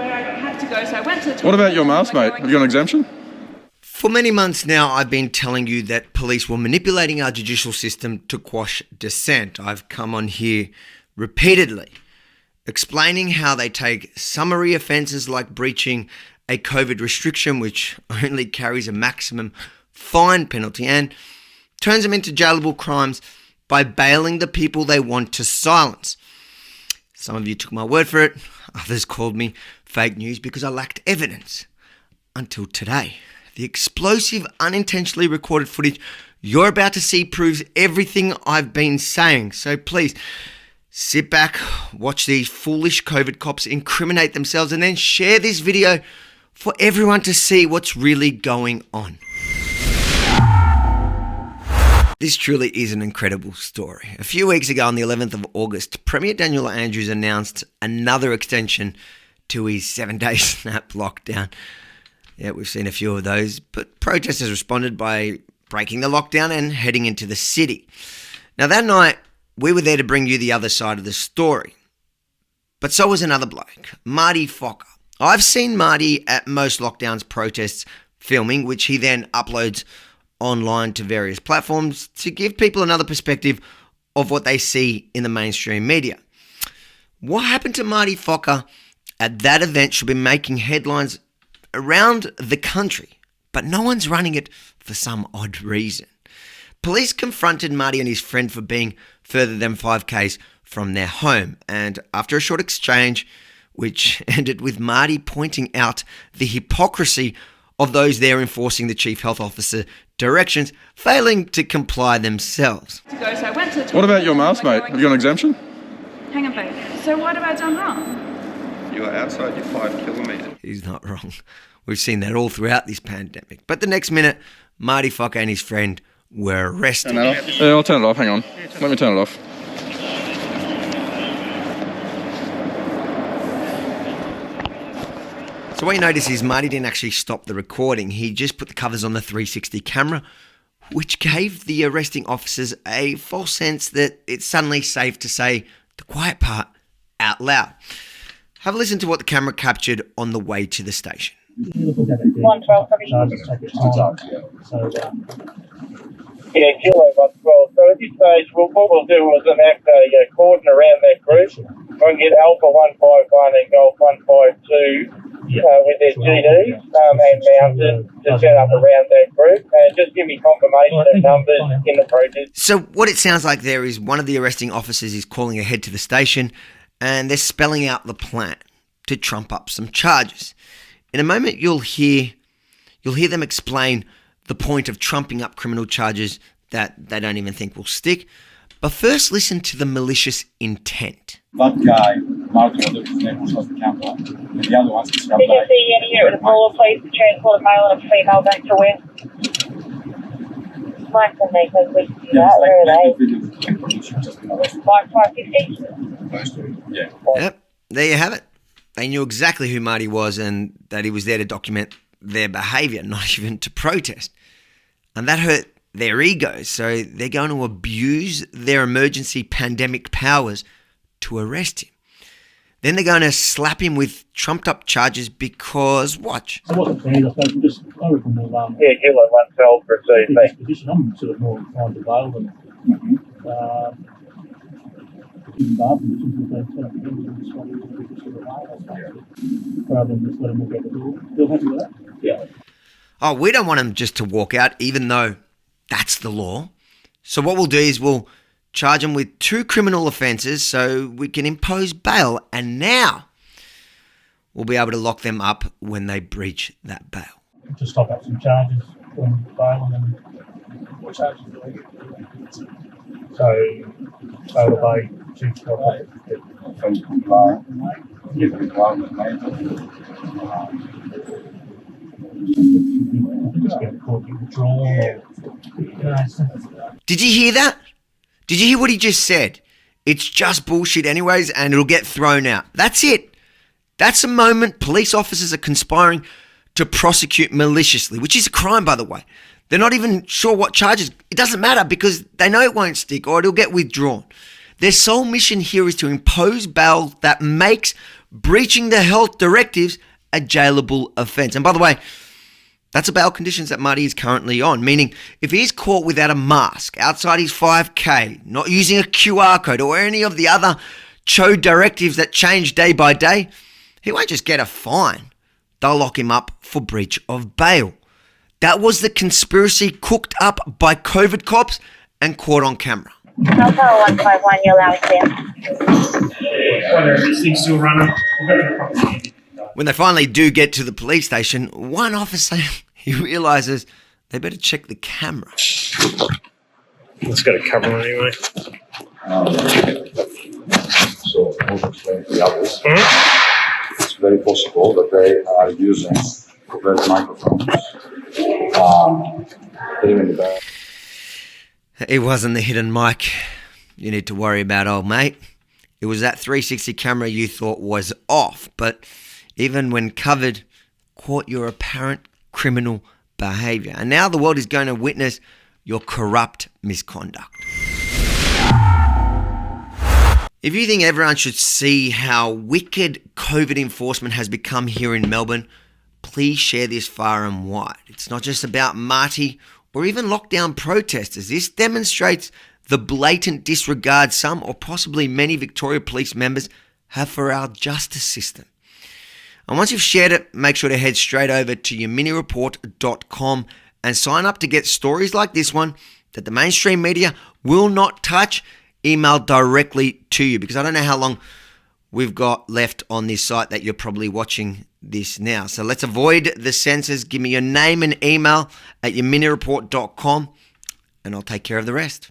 where I had to go, so I went to the toilet. What about your mask, mate? Have you got an exemption? For many months now, I've been telling you that police were manipulating our judicial system to quash dissent. I've come on here repeatedly explaining how they take summary offences like breaching a COVID restriction, which only carries a maximum fine penalty, and turns them into jailable crimes by bailing the people they want to silence. Some of you took my word for it. Others called me fake news because I lacked evidence. Until today. The explosive, unintentionally recorded footage you're about to see proves everything I've been saying. So please, sit back, watch these foolish COVID cops incriminate themselves, and then share this video for everyone to see what's really going on. This truly is an incredible story. A few weeks ago, on the 11th of August, Premier Daniel Andrews announced another extension to his 7-day snap lockdown. Yeah, we've seen a few of those, but protesters responded by breaking the lockdown and heading into the city. Now, that night, we were there to bring you the other side of the story. But so was another bloke, Marty Fokker. I've seen Marty at most lockdowns protests filming, which he then uploads online to various platforms to give people another perspective of what they see in the mainstream media. What happened to Marty Fokker at that event should be making headlines around the country, but no one's running it for some odd reason. Police confronted Marty and his friend for being further than 5Ks from their home, and after a short exchange, which ended with Marty pointing out the hypocrisy of those there enforcing the chief health officer directions, failing to comply themselves. So I went to the toilet. What about your mask, mate? Have you got an exemption? Hang on, babe. So what have I done wrong? You are outside your 5 kilometres. He's not wrong. We've seen that all throughout this pandemic. But the next minute, Marty Fokker and his friend were arrested. Yeah, I'll turn it off. Hang on. Let me turn it off. So what you notice is Marty didn't actually stop the recording. He just put the covers on the 360 camera, which gave the arresting officers a false sense that it's suddenly safe to say the quiet part out loud. Have a listen to what the camera captured on the way to the station. 112, Yeah, Kilo 112. So at this stage, what we'll do is enact a cordon around that group. We'll get Alpha 151 and Golf 152 with their GDs and mounted to set up around that group and just give me confirmation of numbers in the protest. So what it sounds like there is one of the arresting officers is calling ahead to the station and they're spelling out the plan to trump up some charges. In a moment, you'll hear them explain the point of trumping up criminal charges that they don't even think will stick. But first, listen to the malicious intent. That guy, Marty, was his name was the camera, and the other one's the scrub Did you see any here at the Buller place to transport a male and a female back to where? Mike and me, because we can do that. Where are they? Mark 550? Yeah. Yep, there you have it. They knew exactly who Marty was and that he was there to document their behaviour, not even to protest. And that hurt their egos, so they're going to abuse their emergency pandemic powers to arrest him. Then they're going to slap him with trumped up charges because, watch. So what the plan is, I suppose, I reckon we'll Yeah, Kilo 112 for a in this position. I'm sort of more inclined to bail than in bail positions if they set up again with this one, we just sort of bail, I suppose, rather than just let them walk out the door. Feel happy with that? Yeah. Oh, we don't want him just to walk out, even though that's the law. So what we'll do is we'll charge him with 2 criminal offences so we can impose bail. And now we'll be able to lock them up when they breach that bail. To stop up some charges from bail and then what charges do they get? So bail by chief health Did you hear that? Did you hear what he just said? It's just bullshit anyways, and it'll get thrown out. That's it. That's a moment police officers are conspiring to prosecute maliciously, which is a crime, by the way. They're not even sure what charges. It doesn't matter because they know it won't stick or it'll get withdrawn. Their sole mission here is to impose bail that makes breaching the health directives a jailable offence. And by the way, that's a bail conditions that Marty is currently on, meaning if he's caught without a mask, outside his 5K, not using a QR code or any of the other CHO directives that change day by day, he won't just get a fine. They'll lock him up for breach of bail. That was the conspiracy cooked up by COVID cops and caught on camera. Alpha 151, you're allowed clear. Whether these things still run. When they finally do get to the police station, one officer, he realises they better check the camera. Let's get a cover on anyway. So, I'll explain to the others. It's very possible that they are using covert microphones. Even the back. It wasn't the hidden mic you need to worry about, old mate. It was that 360 camera you thought was off, but even when covered, caught your apparent criminal behaviour. And now the world is going to witness your corrupt misconduct. If you think everyone should see how wicked COVID enforcement has become here in Melbourne, please share this far and wide. It's not just about Marty or even lockdown protesters. This demonstrates the blatant disregard some or possibly many Victoria Police members have for our justice system. And once you've shared it, make sure to head straight over to yeminireport.com and sign up to get stories like this one that the mainstream media will not touch, emailed directly to you, because I don't know how long we've got left on this site that you're probably watching this now. So let's avoid the censors. Give me your name and email at yeminireport.com and I'll take care of the rest.